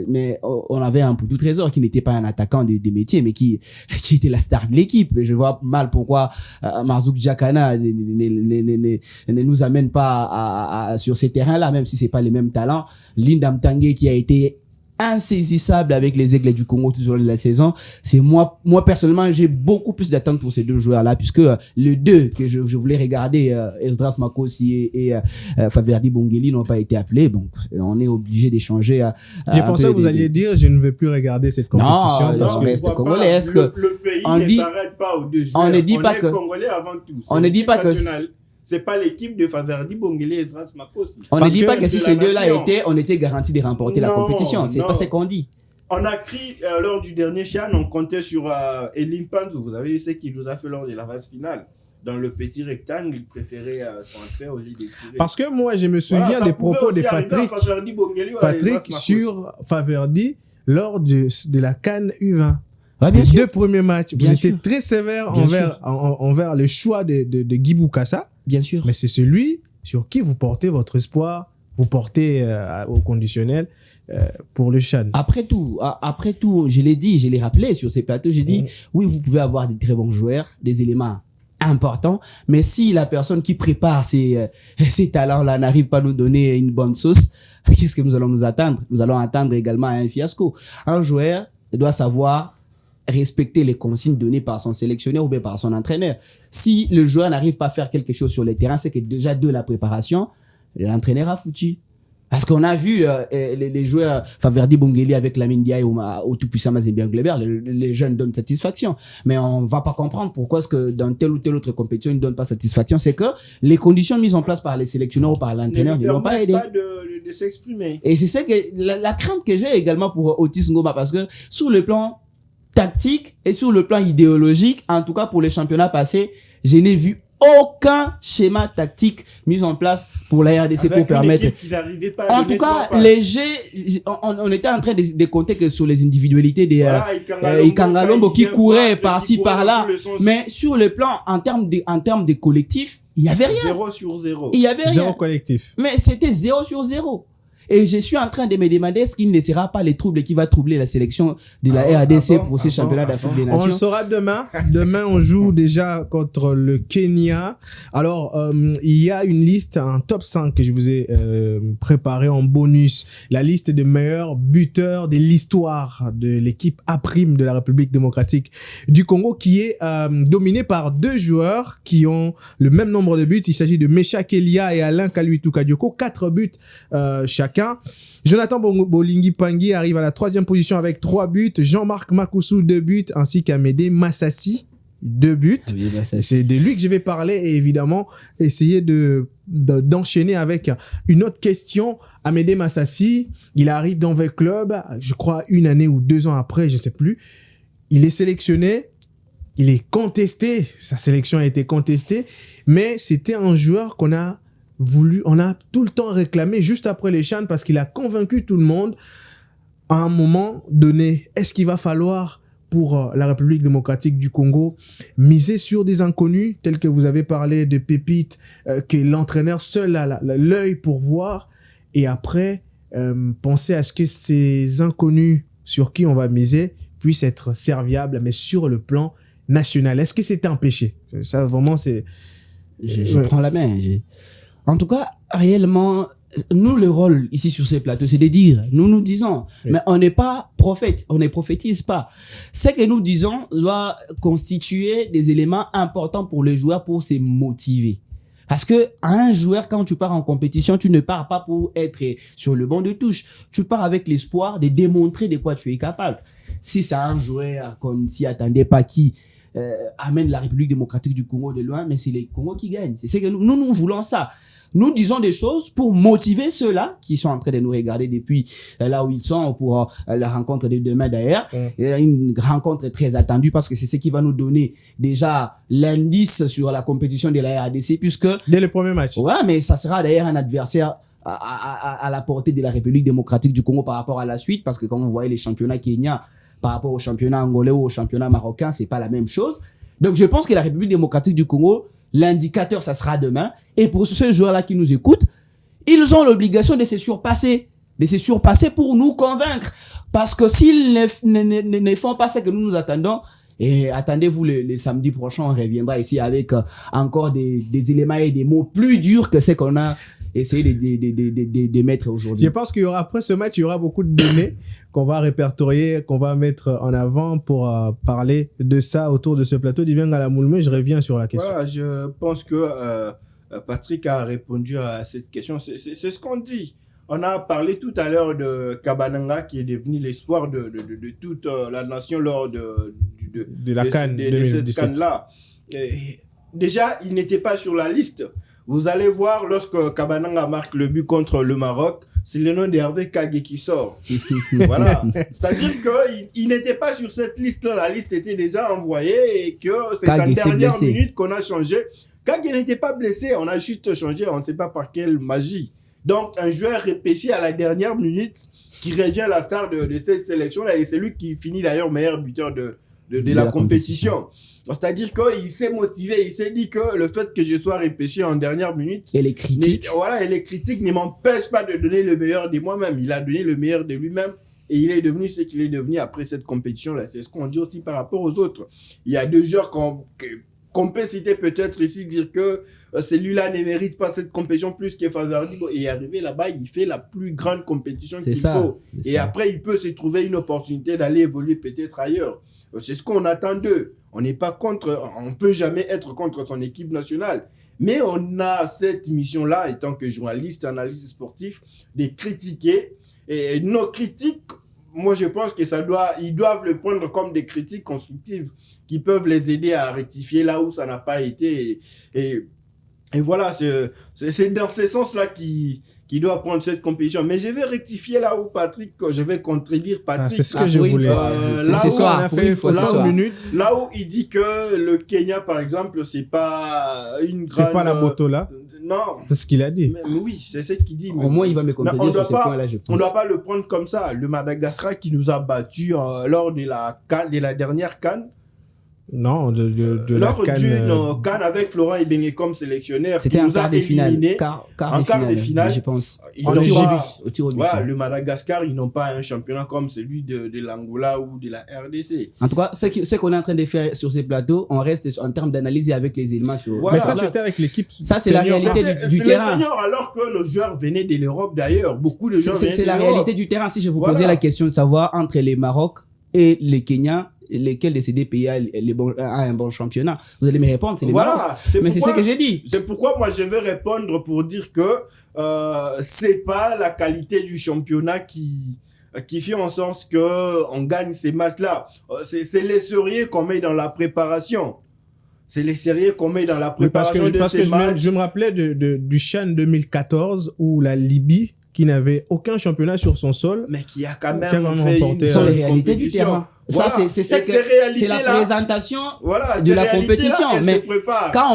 Mais on avait un Poudou Trésor qui n'était pas un attaquant de métier, mais qui était la star de l'équipe. Je vois mal pourquoi Marzouk Djakana ne nous amène pas sur ces terrains-là, même si c'est pas les mêmes talents. Linda Mtangué qui a été insaisissable avec les Aigles du Congo tout au long de la saison. C'est moi personnellement, j'ai beaucoup plus d'attentes pour ces deux joueurs-là, puisque les deux que je voulais regarder, Esdras Makosi et Faverdi Bongeli n'ont pas été appelés. Donc, on est obligé d'échanger. J'ai pensé que vous alliez dire, je ne vais plus regarder cette compétition. Non, parce que- mais c'est congolais. Est-ce que le pays on ne dit- s'arrête pas aux deux on joueurs. ne dit pas est que- Congolais avant tout. on ne dit pas que- c'est pas l'équipe de Faverdi Bongele et Esdras Makosi. on ne Parce dit que pas que si de ces la deux-là nation. étaient, on était garanti de remporter la Non, compétition. C'est non. pas ce qu'on dit. On a crié lors du dernier Chan, on comptait sur Elim Panzou. Vous avez vu ce qu'il nous a fait lors de la phase finale. Dans le petit rectangle, il préférait centrer au lieu de tirer. Parce que moi, je me souviens Voilà, ça des pouvait propos de aussi arriver à Patrick, Faverdi Bongele ou à Esdras Makosi. sur Faverdi lors de la CAN U20. Ouais, bien Les sûr. deux premiers matchs, Bien vous étiez sûr. très sévère Bien envers le choix de Guy Boukassa, Bien sûr. mais c'est celui sur qui vous portez votre espoir, vous portez au conditionnel pour le Chan. Après tout, je l'ai dit, je l'ai rappelé sur ces plateaux, j'ai dit, oui, vous pouvez avoir des très bons joueurs, des éléments importants, mais si la personne qui prépare ces talents-là n'arrive pas à nous donner une bonne sauce, qu'est-ce que nous allons nous attendre? Nous allons attendre également un fiasco. Un joueur doit savoir respecter les consignes données par son sélectionneur ou bien par son entraîneur. Si le joueur n'arrive pas à faire quelque chose sur le terrain, c'est que déjà de la préparation, l'entraîneur a foutu. Parce qu'on a vu les joueurs Faverdi Bongeli avec Lamine Diaye au tout-puissant Mazembe Anglebert, les jeunes donnent satisfaction. Mais on va pas comprendre pourquoi est-ce que dans telle ou telle autre compétition, ils ne donnent pas satisfaction. C'est que les conditions mises en place par les sélectionneurs ou par l'entraîneur ne l'ont pas aidé. pas de s'exprimer. Et c'est ça que la crainte que j'ai également pour Otis Ngoma, parce que sur le plan tactique et sur le plan idéologique, en tout cas pour les championnats passés, je n'ai vu aucun schéma tactique mis en place pour la RDC pour permettre. En tout cas, les jets, on était en train de compter que sur les individualités des Ikangalombo qui couraient par-ci par-là, mais sur le plan en termes de collectif, il y avait rien. 0 sur 0. Il y avait rien. Zéro collectif. Mais c'était 0 sur 0. Et je suis en train de me demander est-ce qu'il ne sera pas les troubles qui va troubler la sélection de la RDC pour ces championnats d'Afrique des On le Nations. saura demain. Demain, on joue déjà contre le Kenya. Alors, il y a une liste, un top 5 que je vous ai préparé en bonus. La liste des meilleurs buteurs de l'histoire de l'équipe A' de la République démocratique du Congo, qui est dominée par deux joueurs qui ont le même nombre de buts. Il s'agit de Meshak Elia et Alain Kaluitu Kadioko. 4 buts chacun. Jonathan Bolingi Pangui arrive à la 3e position avec 3 buts. Jean-Marc Makoussou 2 buts, ainsi qu'Amédé Massassi 2 buts. C'est de lui que je vais parler et évidemment essayer d'enchaîner avec une autre question. Amédé Massassi, il arrive dans le club, je crois 1 année ou 2 ans après, je sais plus. Il est sélectionné il est contesté, sa sélection a été contestée, mais c'était un joueur qu'on a on a tout le temps réclamé juste après les CHAN parce qu'il a convaincu tout le monde à un moment donné. Est-ce qu'il va falloir pour la République démocratique du Congo miser sur des inconnus tels que vous avez parlé de pépites que l'entraîneur seul a l'œil pour voir et après penser à ce que ces inconnus sur qui on va miser puissent être serviables mais sur le plan national. Est-ce que c'est un péché? Ça vraiment c'est... Je prends la main. En tout cas, réellement, nous, le rôle ici sur ces plateaux, c'est de dire, nous disons, mais on n'est pas prophète, on ne prophétise pas. Ce que nous disons doit constituer des éléments importants pour le joueur pour se motiver. Parce que un joueur, quand tu pars en compétition, tu ne pars pas pour être sur le banc de touche. Tu pars avec l'espoir de démontrer de quoi tu es capable. Si c'est un joueur qu'on s'y attendait pas qui amène la République démocratique du Congo de loin, mais c'est les Congos qui gagnent. C'est que nous voulons ça. Nous disons des choses pour motiver ceux-là qui sont en train de nous regarder depuis là où ils sont pour la rencontre de demain d'ailleurs. Une rencontre très attendue parce que c'est ce qui va nous donner déjà l'indice sur la compétition de la RDC puisque... Dès le premier match. Ouais, mais ça sera d'ailleurs un adversaire à la portée de la République démocratique du Congo par rapport à la suite parce que quand vous voyez les championnats kenyans par rapport au championnat angolais ou au championnat marocain, c'est pas la même chose. Donc je pense que la République démocratique du Congo, l'indicateur, ça sera demain. Et pour ceux joueurs-là qui nous écoutent, ils ont l'obligation de se surpasser pour nous convaincre. Parce que s'ils ne font pas ce que nous attendons, et attendez-vous le samedi prochain, on reviendra ici avec encore des éléments et des mots plus durs que ceux qu'on a essayé de mettre aujourd'hui. Je pense qu'il y aura, après ce match, il y aura beaucoup de données qu'on va répertorier, qu'on va mettre en avant pour parler de ça autour de ce plateau. Divin Ngalamoulme, je reviens sur la question. Voilà, je pense que Patrick a répondu à cette question. C'est ce qu'on dit. On a parlé tout à l'heure de Kabananga qui est devenu l'espoir de toute la nation lors de la CAN de cette CAN-là. Déjà, il n'était pas sur la liste. Vous allez voir, lorsque Kabananga marque le but contre le Maroc, c'est le nom d'Hervé Kage qui sort. Voilà. C'est-à-dire qu'il n'était pas sur cette liste-là. La liste était déjà envoyée et que c'est en dernière minute qu'on a changé. Kage n'était pas blessé. On a juste changé. On ne sait pas par quelle magie. Donc, un joueur repêché à la dernière minute qui revient la star de cette sélection-là et c'est lui qui finit d'ailleurs meilleur buteur de la compétition. C'est-à-dire qu'il s'est motivé, il s'est dit que le fait que je sois repêché en dernière minute... Et les critiques. Voilà, et les critiques ne m'empêchent pas de donner le meilleur de moi-même. Il a donné le meilleur de lui-même et il est devenu ce qu'il est devenu après cette compétition-là. C'est ce qu'on dit aussi par rapport aux autres. Il y a deux joueurs qu'on peut citer peut-être ici, dire que celui-là ne mérite pas cette compétition plus que Favardi. Et arrivé là-bas, il fait la plus grande compétition qu'il faut. Et après, il peut se trouver une opportunité d'aller évoluer peut-être ailleurs. C'est ce qu'on attend d'eux. On n'est pas contre, on peut jamais être contre son équipe nationale. Mais on a cette mission-là, étant que journaliste, analyste sportif, de critiquer. Et nos critiques, moi je pense que ils doivent le prendre comme des critiques constructives qui peuvent les aider à rectifier là où ça n'a pas été. Et voilà, c'est dans ce sens-là qui doit prendre cette compétition. Mais je vais rectifier là où je vais contredire Patrick. C'est ce que je voulais. Là où il dit que le Kenya, par exemple, c'est pas une grande... C'est pas la moto là. Non. C'est ce qu'il a dit. Mais oui, c'est ce qu'il dit. Au moins, il va me contredire sur ces points-là, je pense. On ne doit pas le prendre comme ça. Le Madagascar qui nous a battus lors de la dernière CAN. Non, de la CAN avec Florent Ibenge comme sélectionneur. C'était un quart de finale. En quart de finale, je pense. En Égypte. Voilà, le Madagascar, ils n'ont pas un championnat comme celui de l'Angola ou de la RDC. En tout cas, ce qu'on est en train de faire sur ces plateaux, on reste en termes d'analyse avec les éléments sur... Voilà. Mais ça, c'était avec l'équipe. Ça, c'est la réalité du terrain. Alors que nos joueurs venaient de l'Europe d'ailleurs. Beaucoup de joueurs venaient de l'Europe. C'est la réalité du terrain. Si je vous posais la question de savoir entre les Maroc et les Kenyans, lesquels de ces deux pays a un bon championnat, vous allez me répondre, c'est les Maroc. Mais c'est ce que j'ai dit. C'est pourquoi moi je vais répondre pour dire que c'est pas la qualité du championnat qui fait en sorte que on gagne ces matchs-là. C'est les sérieux qu'on met dans la préparation. C'est les sérieux qu'on met dans la préparation de ces matchs. Je me rappelais du CHAN 2014 où la Libye, qui n'avait aucun championnat sur son sol, mais qui a quand même fait les réalités du terrain. Ça, Voilà. c'est ça Et que ces réalités c'est la là, présentation voilà, de ces la réalités-là, compétition. elles Mais se préparent. quand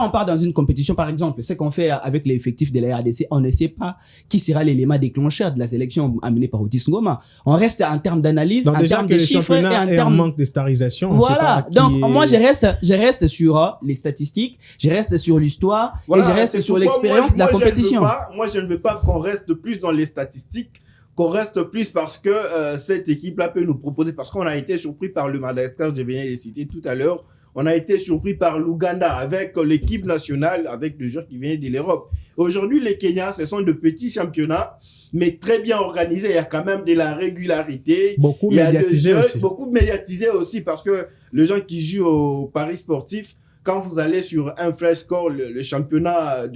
on part dans une compétition, par exemple, ce qu'on fait avec l'effectif de la RDC, on ne sait pas qui sera l'élément déclencheur de la sélection amenée par Otis Ngoma. On reste en termes d'analyse, Donc en déjà termes que de le chiffres et championnat en est en termes manque de starisation. on sait voilà. pas qui Donc, est- moi, je reste sur les statistiques, je reste sur l'histoire Voilà, et je reste c'est sur pourquoi l'expérience de la compétition. Moi, je ne veux pas qu'on reste plus dans les statistiques, qu'on reste plus parce que cette équipe-là peut nous proposer, parce qu'on a été surpris par le Madagascar, je venais de le citer tout à l'heure, on a été surpris par l'Ouganda avec l'équipe nationale, avec le joueur qui venait de l'Europe. Aujourd'hui, les Kenyans, ce sont de petits championnats, mais très bien organisés. Il y a quand même de la régularité. Beaucoup Il y a médiatisé aussi. Beaucoup médiatisé aussi parce que les gens qui jouent au Paris sportif, quand vous allez sur un flash score, le championnat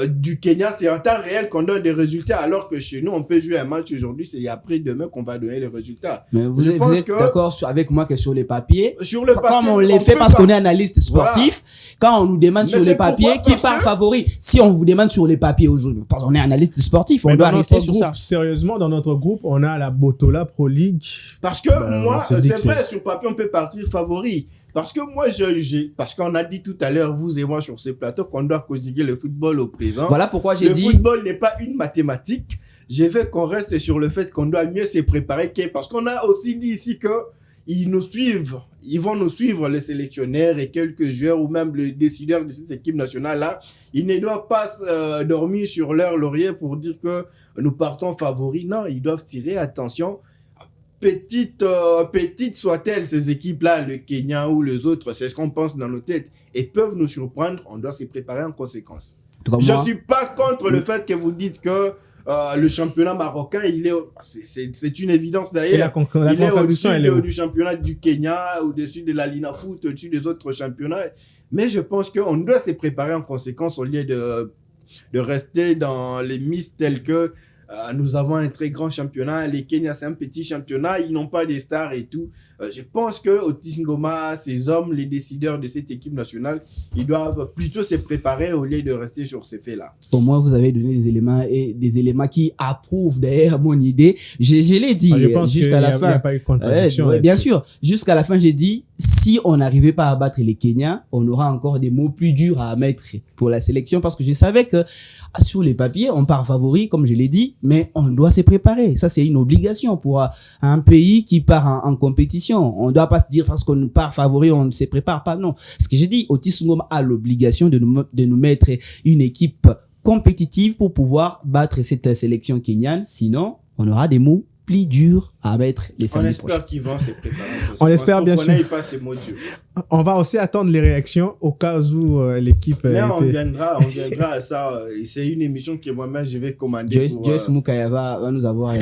du Kenya, c'est en temps réel qu'on donne des résultats, alors que chez nous, on peut jouer un match aujourd'hui, c'est après-demain qu'on va donner les résultats. Mais vous êtes d'accord avec moi que sur les papiers, Sur le papier, comme on les fait parce qu'on est analyste sportif, quand on nous demande Mais sur les c'est papiers pourquoi? qui part favori, si on vous demande sur les papiers aujourd'hui, parce qu'on est analyste sportif, on Mais doit dans rester notre sur groupe, ça. sérieusement, dans notre groupe, on a la Botola Pro League. Parce que moi, on se dit c'est que vrai, sur papier, on peut partir favori. Parce que moi, parce qu'on a dit tout à l'heure, vous et moi, sur ce plateau, qu'on doit conjuguer le football au présent. Voilà pourquoi j'ai Le dit, football n'est pas une mathématique. Je veux qu'on reste sur le fait qu'on doit mieux se préparer parce qu'on a aussi dit ici que ils vont nous suivre, les sélectionneurs et quelques joueurs ou même les décideurs de cette équipe nationale-là. Ils ne doivent pas dormir sur leur laurier pour dire que nous partons favoris. Non, ils doivent tirer attention. Petites soient-elles ces équipes-là, le Kenya ou les autres, c'est ce qu'on pense dans nos têtes, et peuvent nous surprendre. On doit se préparer en conséquence. Je suis pas contre le fait que vous dites que le championnat marocain, c'est une évidence Et d'ailleurs. Il est conclusion, elle est où? au-dessus du championnat du Kenya, au-dessus de la Lina Foot, au-dessus des autres championnats. Mais je pense qu'on doit se préparer en conséquence au lieu de rester dans les mythes tels que nous avons un très grand championnat, les Kenya c'est un petit championnat, ils n'ont pas des stars et tout. Je pense que Otis Ngoma, ces hommes, les décideurs de cette équipe nationale, ils doivent plutôt se préparer au lieu de rester sur ces faits-là. au moins vous avez donné des éléments qui approuvent d'ailleurs mon idée. Je l'ai dit Je pense jusqu'à la fin. Il n'y a pas eu de contradiction. Ouais, bien là-dessus. sûr. Jusqu'à la fin, j'ai dit, si on n'arrivait pas à battre les Kenyans, on aura encore des mots plus durs à mettre pour la sélection parce que je savais que sur les papiers, on part favori, comme je l'ai dit, mais on doit se préparer. Ça, c'est une obligation pour un pays qui part en compétition. On ne doit pas se dire parce qu'on part favori, on ne se prépare pas. Non. Ce que j'ai dit, Otis Ngoma a l'obligation de nous mettre une équipe compétitive pour pouvoir battre cette sélection kenyane. Sinon, on aura des mots plus durs à mettre les On samedis prochains. espère qu'ils vont se préparer. On espère bien sûr. Pas ces mots durs. On va aussi attendre les réactions au cas où l'équipe Mais on était... viendra à ça. C'est une émission que moi-même je vais commander. Joyce Moukaya va nous avoir.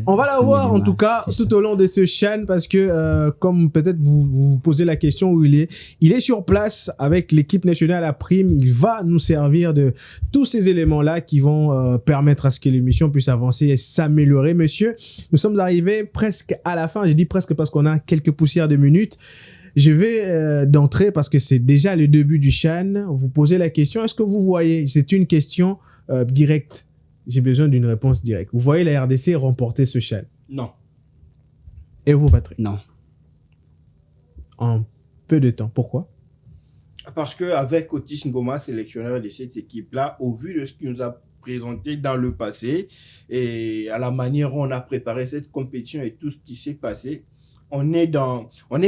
On va la voir en tout cas tout au long de ce chaîne parce que comme peut-être vous posez la question où il est sur place avec l'équipe nationale à prime. Il va nous servir de tous ces éléments-là qui vont permettre à ce que l'émission puisse avancer et s'améliorer. Monsieur, nous sommes arrivés presque à la fin. J'ai dit presque parce qu'on a quelques poussières de minutes. Je vais d'entrée parce que c'est déjà le début du chaîne. Vous posez la question. Est-ce que vous voyez, c'est une question directe. J'ai besoin d'une réponse directe. Vous voyez la RDC remporter ce chaîne? Non. Et vous, Patrick? Non. En peu de temps. Pourquoi? Parce que avec Otis Ngoma, sélectionneur de cette équipe-là, au vu de ce qu'il nous a présenté dans le passé et à la manière dont on a préparé cette compétition et tout ce qui s'est passé, on est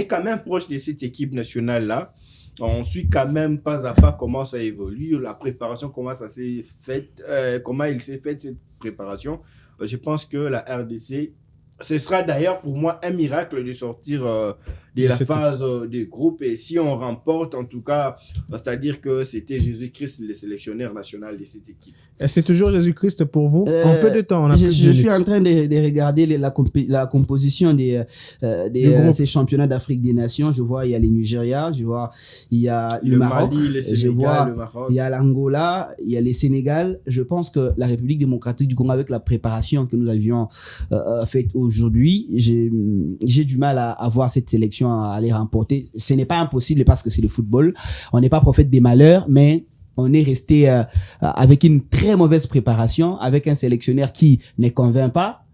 quand même proche de cette équipe nationale-là. On suit quand même pas à pas comment ça évolue, la préparation, comment ça s'est fait, comment il s'est fait cette préparation. Je pense que la RDC, ce sera d'ailleurs pour moi un miracle de sortir de la phase des groupes. Et si on remporte, en tout cas, c'est-à-dire que c'était Jésus-Christ le sélectionneur national de cette équipe. Et c'est toujours Jésus-Christ pour vous? En peu de temps, on a je suis en train de regarder la composition des ces championnats d'Afrique des Nations. Je vois, il y a les Nigeria, je vois, il y a le Maroc, Mali, le Sénégal, je vois, le Maroc. il y a l'Angola, il y a les Sénégal. Je pense que la République démocratique du Congo, avec la préparation que nous avions faite aujourd'hui, j'ai du mal à voir cette sélection à les remporter. Ce n'est pas impossible parce que c'est le football. On n'est pas prophète des malheurs, mais on est resté avec une très mauvaise préparation, avec un sélectionneur qui ne convainc pas.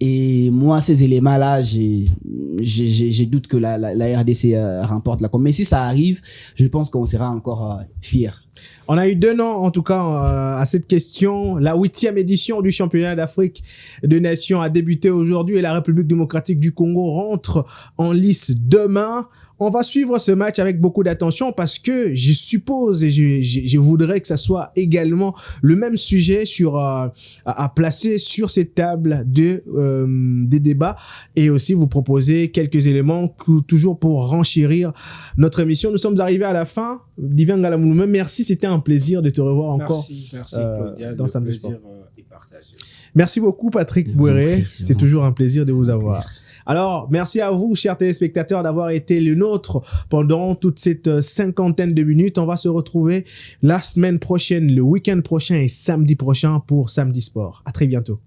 Et moi, ces éléments-là, j'ai doute que la RDC remporte la Coupe. Mais si ça arrive, je pense qu'on sera encore fiers. On a eu 2 noms, en tout cas, à cette question. La 8e édition du championnat d'Afrique des Nations a débuté aujourd'hui et la République démocratique du Congo rentre en lice demain. On va suivre ce match avec beaucoup d'attention parce que je suppose et je voudrais que ça soit également le même sujet à placer sur cette table des débats et aussi vous proposer quelques éléments toujours pour renchérir notre émission. Nous sommes arrivés à la fin. Divin Galamounou, merci, c'était un plaisir de te revoir encore. Merci Claudia, dans Samedi Sport. Est partagé. Merci beaucoup Patrick Bouéré, c'est toujours un plaisir de vous avoir. Alors, merci à vous, chers téléspectateurs, d'avoir été les nôtres pendant toute cette cinquantaine de minutes. On va se retrouver la semaine prochaine, le week-end prochain et samedi prochain pour Samedi Sport. À très bientôt.